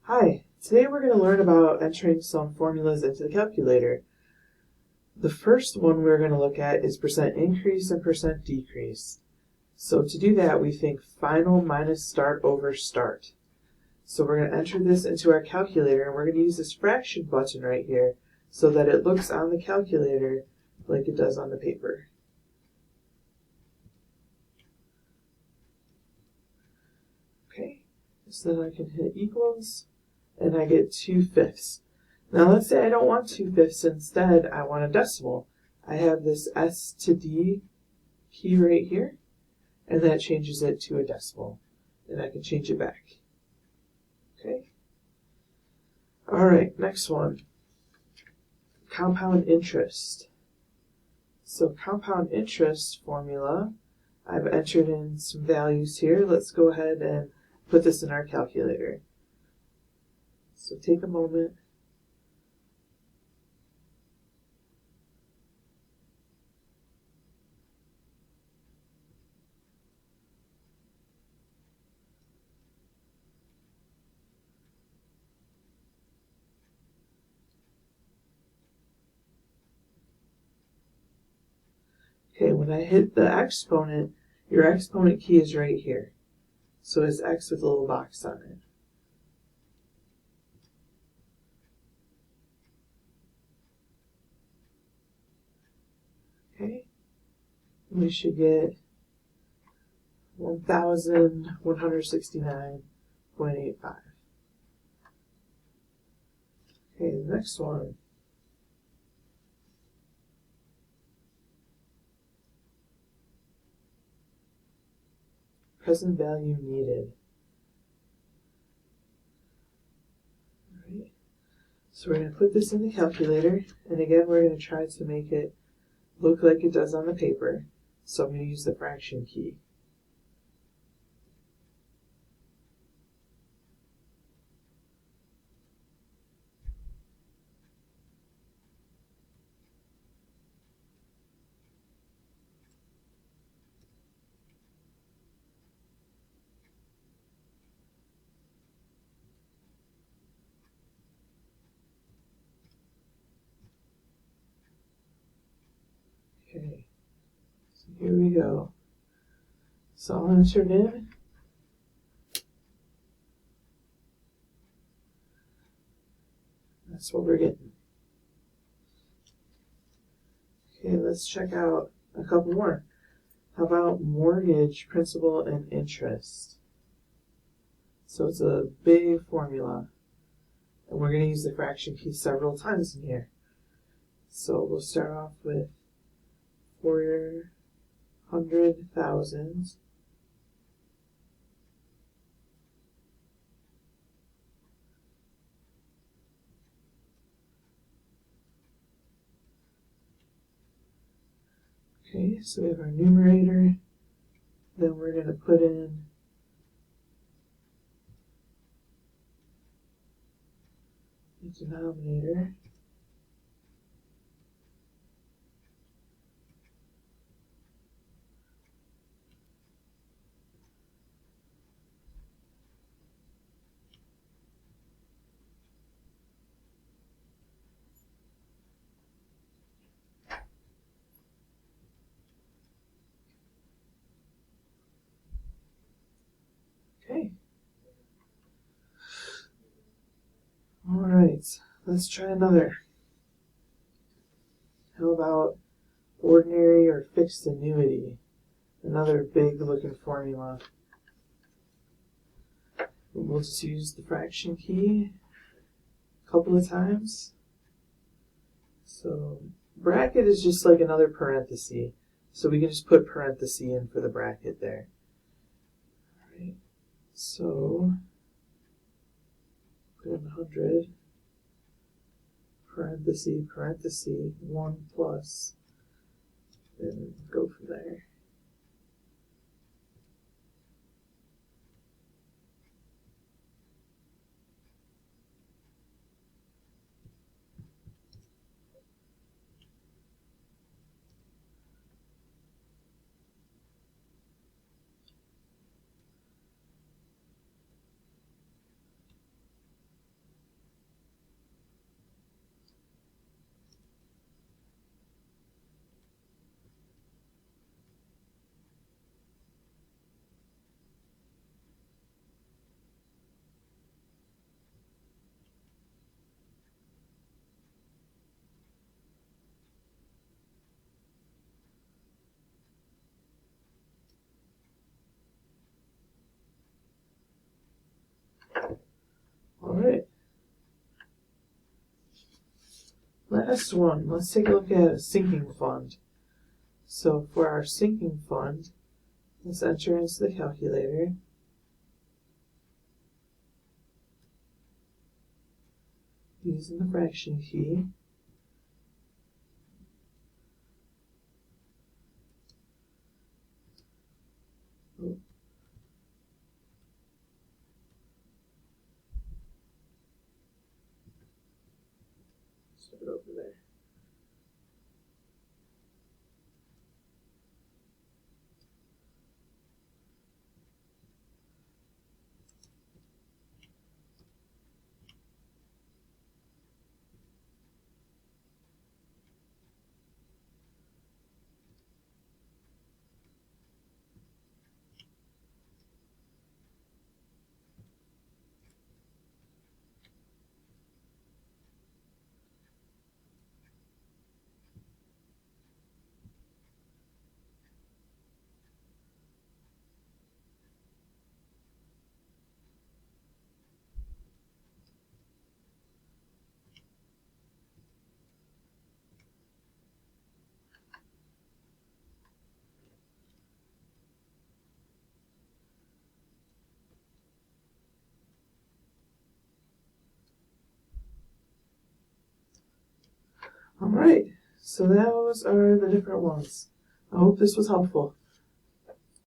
Hi, today we're going to learn about entering some formulas into the calculator. The first one we're going to look at is percent increase and percent decrease. So to do that, we think final minus start over start. So we're going to enter this into our calculator, and we're going to use this fraction button right here so that it looks on the calculator like it does on the paper. Okay, so then I can hit equals, and I get 2/5. Now let's say I don't want 2/5, instead I want a decimal. I have this S to D key right here, and that changes it to a decimal. And I can change it back. Okay. Alright, next one. Compound interest. So compound interest formula, I've entered in some values here. Let's go ahead and put this in our calculator. So take a moment. Okay, when I hit the exponent, your exponent key is right here. So it's X with a little box on it. Okay, we should get 1,169.85. Okay, the next one. Present value needed. Alright, so we're going to put this in the calculator, and again we're going to try to make it look like it does on the paper. So I'm going to use the fraction key. Okay, so here we go. So I'll enter it in. That's what we're getting. Okay, let's check out a couple more. How about mortgage, principal, and interest? So it's a big formula, and we're going to use the fraction key several times in here. So we'll start off with 400,000 Okay, so we have our numerator. Then we're going to put in the denominator. Okay. Alright, let's try another. How about ordinary or fixed annuity? Another big looking formula. We'll just use the fraction key a couple of times. So bracket is just like another parenthesis. So we can just put parenthesis in for the bracket there. Alright, so put in 100, parenthesis, parenthesis, 1 plus, and go from there. last one, let's take a look at a sinking fund. So for our sinking fund, let's enter into the calculator. Using the fraction key. Oh. Start over there. Alright, so those are the different ones. I hope this was helpful.